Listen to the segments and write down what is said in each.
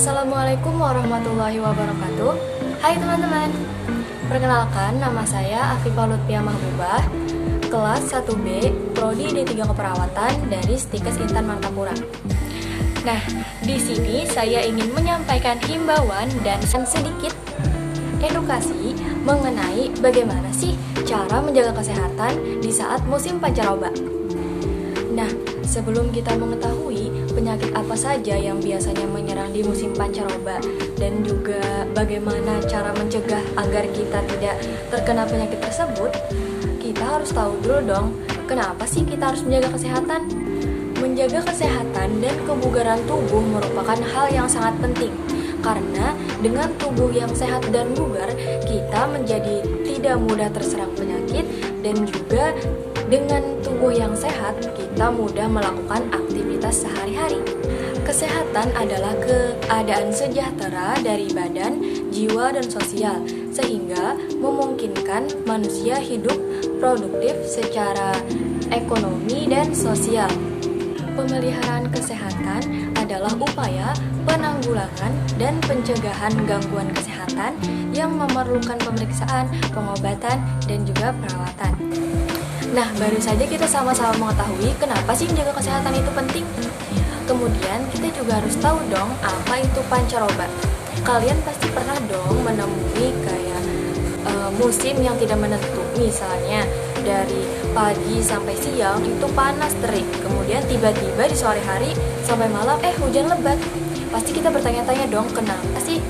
Assalamualaikum warahmatullahi wabarakatuh. Hai teman-teman, perkenalkan nama saya Afifah Lutfia Mahbubah, kelas 1B, Prodi D3 Keperawatan dari Stikes Intan Martapura. Nah, di sini saya ingin menyampaikan himbauan dan sedikit edukasi mengenai bagaimana sih cara menjaga kesehatan di saat musim pancaroba. Nah, sebelum kita mengetahui penyakit apa saja yang biasanya menyerang di musim pancaroba dan juga bagaimana cara mencegah agar kita tidak terkena penyakit tersebut, kita harus tahu dulu dong, kenapa sih kita harus menjaga kesehatan? Menjaga kesehatan dan kebugaran tubuh merupakan hal yang sangat penting, karena dengan tubuh yang sehat dan bugar, kita menjadi tidak mudah terserang penyakit, dan juga dengan tubuh yang sehat, kita mudah melakukan aktivitas sehari-hari. Kesehatan adalah keadaan sejahtera dari badan, jiwa, dan sosial, sehingga memungkinkan manusia hidup produktif secara ekonomi dan sosial. Pemeliharaan kesehatan adalah upaya penanggulangan dan pencegahan gangguan kesehatan yang memerlukan pemeriksaan, pengobatan, dan juga perawatan. Nah, baru saja kita sama-sama mengetahui kenapa sih menjaga kesehatan itu penting. Kemudian kita juga harus tahu dong apa itu pancaroba. Kalian pasti pernah dong menemui kayak musim yang tidak menentu. Misalnya dari pagi sampai siang itu panas terik, kemudian tiba-tiba di sore hari sampai malam hujan lebat. Pasti kita bertanya-tanya dong, kenapa sih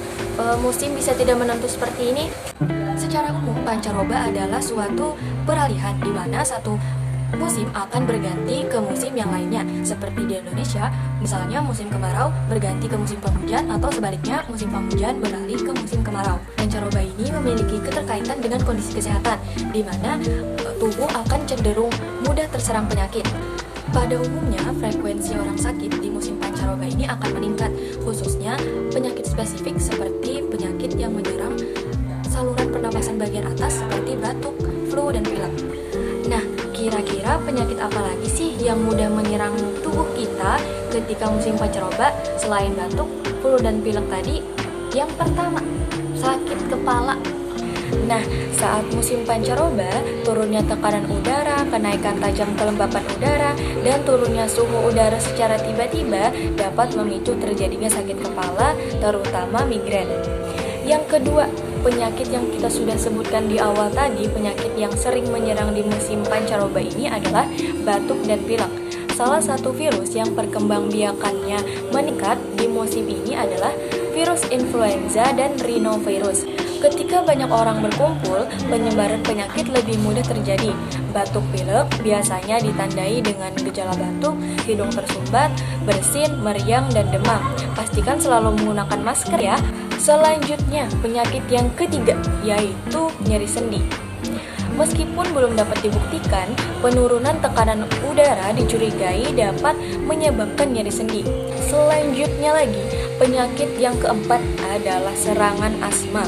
musim bisa tidak menentu seperti ini? Secara umum, pancaroba adalah suatu peralihan di mana satu musim akan berganti ke musim yang lainnya. Seperti di Indonesia, misalnya musim kemarau berganti ke musim penghujan, atau sebaliknya musim penghujan beralih ke musim kemarau. Pancaroba ini memiliki keterkaitan dengan kondisi kesehatan, di mana tubuh akan cenderung mudah terserang penyakit. Pada umumnya, frekuensi orang sakit di musim pancaroba ini akan meningkat, khususnya penyakit spesifik seperti penyakit yang menyerang saluran pernapasan bagian atas seperti batuk, flu, dan pilek. Nah, kira-kira penyakit apa lagi sih yang mudah menyerang tubuh kita ketika musim pancaroba selain batuk, flu, dan pilek tadi? Yang pertama, sakit kepala. Nah, saat musim pancaroba, turunnya tekanan udara, kenaikan tajam kelembapan udara, dan turunnya suhu udara secara tiba-tiba dapat memicu terjadinya sakit kepala, terutama migrain. Yang kedua, penyakit yang kita sudah sebutkan di awal tadi, penyakit yang sering menyerang di musim pancaroba ini adalah batuk dan pilek. Salah satu virus yang perkembangbiakannya meningkat di musim ini adalah virus influenza dan rhinovirus. Ketika banyak orang berkumpul, penyebaran penyakit lebih mudah terjadi. Batuk pilek biasanya ditandai dengan gejala batuk, hidung tersumbat, bersin, meriang, dan demam. Pastikan selalu menggunakan masker ya. Selanjutnya, penyakit yang ketiga, yaitu nyeri sendi. Meskipun belum dapat dibuktikan, penurunan tekanan udara dicurigai dapat menyebabkan nyeri sendi. Selanjutnya lagi, penyakit yang keempat adalah serangan asma.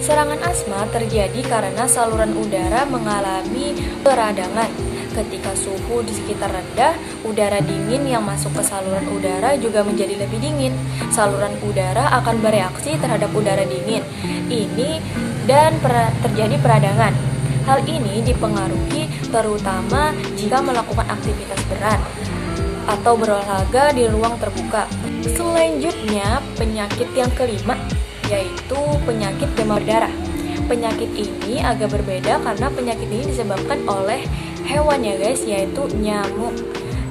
Serangan asma terjadi karena saluran udara mengalami peradangan. Ketika suhu di sekitar rendah, udara dingin yang masuk ke saluran udara juga menjadi lebih dingin. Saluran udara akan bereaksi terhadap udara dingin ini dan terjadi peradangan. Hal ini dipengaruhi terutama jika melakukan aktivitas berat atau berolahraga di ruang terbuka. Selanjutnya, penyakit yang kelima yaitu penyakit demam berdarah. Penyakit ini agak berbeda karena penyakit ini disebabkan oleh hewan ya guys, yaitu nyamuk.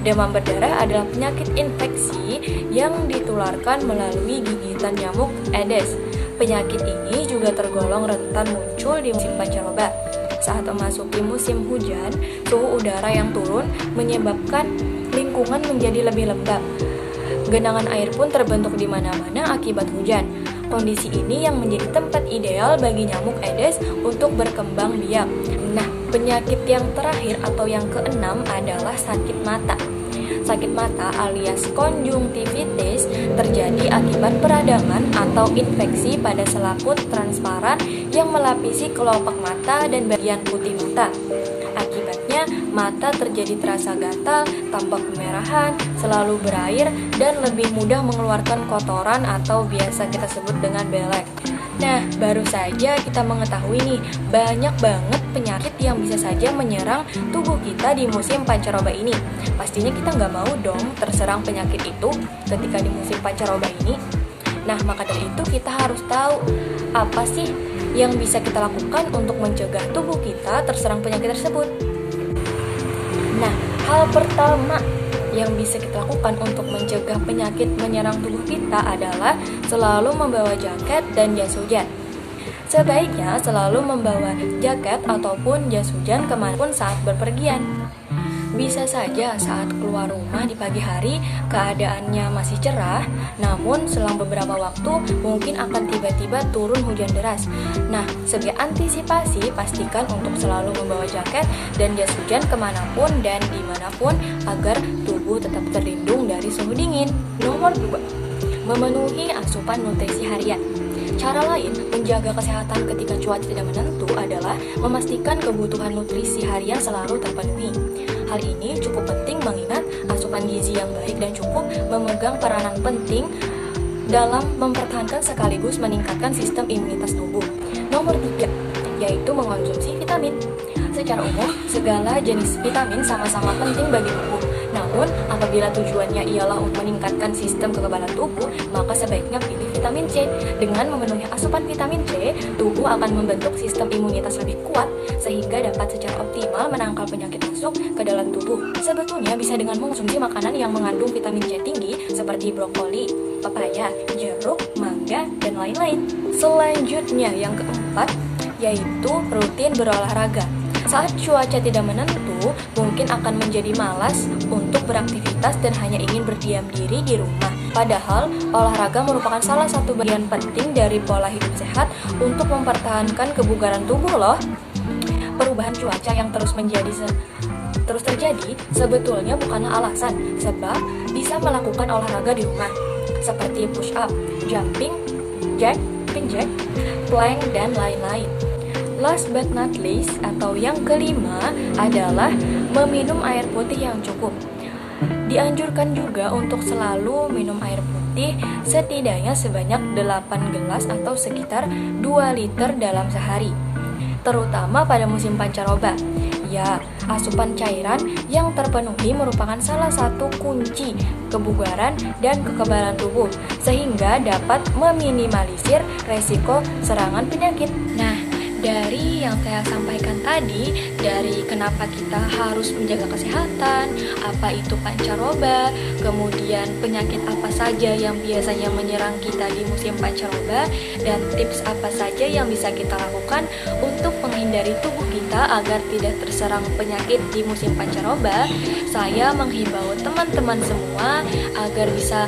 Demam berdarah adalah penyakit infeksi yang ditularkan melalui gigitan nyamuk Aedes. Penyakit ini juga tergolong rentan muncul di musim pancaroba. Saat memasuki musim hujan, suhu udara yang turun menyebabkan lingkungan menjadi lebih lembab. Genangan air pun terbentuk di mana-mana akibat hujan. Kondisi ini yang menjadi tempat ideal bagi nyamuk Aedes untuk berkembang biak. Nah, penyakit yang terakhir atau yang keenam adalah sakit mata. Sakit mata alias konjungtivitis terjadi akibat peradangan atau infeksi pada selaput transparan yang melapisi kelopak mata dan bagian putih mata. Akibatnya Misalnya, mata terjadi terasa gatal, tampak kemerahan, selalu berair, dan lebih mudah mengeluarkan kotoran atau biasa kita sebut dengan belek. Nah, baru saja kita mengetahui nih, banyak banget penyakit yang bisa saja menyerang tubuh kita di musim pancaroba ini. Pastinya kita nggak mau dong terserang penyakit itu ketika di musim pancaroba ini. Nah, maka dari itu kita harus tahu apa sih yang bisa kita lakukan untuk mencegah tubuh kita terserang penyakit tersebut. Nah, hal pertama yang bisa kita lakukan untuk mencegah penyakit menyerang tubuh kita adalah selalu membawa jaket dan jas hujan. Sebaiknya selalu membawa jaket ataupun jas hujan kemanapun saat berpergian. Bisa saja saat keluar rumah di pagi hari keadaannya masih cerah, namun selang beberapa waktu mungkin akan tiba-tiba turun hujan deras. Nah, sebagai antisipasi, pastikan untuk selalu membawa jaket dan jas hujan kemanapun dan dimanapun agar tubuh tetap terlindung dari suhu dingin. Nomor 2, memenuhi asupan nutrisi harian. Cara lain menjaga kesehatan ketika cuaca tidak menentu adalah memastikan kebutuhan nutrisi harian selalu terpenuhi. Hal ini cukup penting mengingat asupan gizi yang baik dan cukup memegang peranan penting dalam mempertahankan sekaligus meningkatkan sistem imunitas tubuh. Nomor 3, yaitu mengonsumsi vitamin. Secara umum, segala jenis vitamin sama-sama penting bagi tubuh. Namun, apabila tujuannya ialah untuk meningkatkan sistem kekebalan tubuh, maka sebaiknya pilih vitamin C. Dengan memenuhi asupan vitamin C, tubuh akan membentuk sistem imunitas lebih kuat sehingga dapat secara optimal menangkal penyakit masuk ke dalam tubuh. Sebetulnya bisa dengan mengonsumsi makanan yang mengandung vitamin C tinggi seperti brokoli, pepaya, jeruk, mangga, dan lain-lain. Selanjutnya yang keempat, yaitu rutin berolahraga. Saat cuaca tidak menentu, mungkin akan menjadi malas untuk beraktivitas dan hanya ingin berdiam diri di rumah. Padahal, olahraga merupakan salah satu bagian penting dari pola hidup sehat untuk mempertahankan kebugaran tubuh loh. Perubahan cuaca yang terus terjadi sebetulnya bukanlah alasan, sebab bisa melakukan olahraga di rumah seperti push up, jumping jack, plank, dan lain-lain. Last but not least, atau yang kelima adalah meminum air putih yang cukup. Dianjurkan juga untuk selalu minum air putih setidaknya sebanyak 8 gelas atau sekitar 2 liter dalam sehari, terutama pada musim pancaroba. Ya, asupan cairan yang terpenuhi merupakan salah satu kunci kebugaran dan kekebalan tubuh, sehingga dapat meminimalisir resiko serangan penyakit. Nah, dari yang saya sampaikan tadi, dari kenapa kita harus menjaga kesehatan, apa itu pancaroba, kemudian penyakit apa saja yang biasanya menyerang kita di musim pancaroba, dan tips apa saja yang bisa kita lakukan untuk menghindari tubuh kita agar tidak terserang penyakit di musim pancaroba, saya menghimbau teman-teman semua agar bisa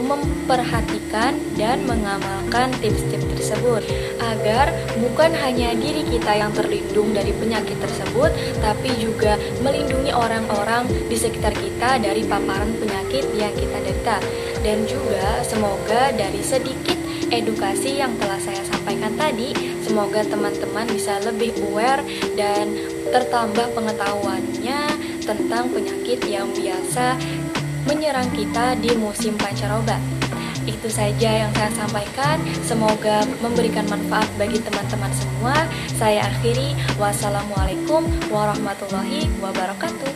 memperhatikan dan mengamalkan tips-tips tersebut agar bukan hanya diri kita yang terlindung dari penyakit tersebut, tapi juga melindungi orang-orang di sekitar kita dari paparan penyakit yang kita derita. Dan juga semoga dari sedikit edukasi yang telah saya sampaikan tadi, semoga teman-teman bisa lebih aware dan tertambah pengetahuannya tentang penyakit yang biasa menyerang kita di musim pancaroba. Itu saja yang saya sampaikan. Semoga memberikan manfaat bagi teman-teman semua. Saya akhiri. Wassalamualaikum warahmatullahi wabarakatuh.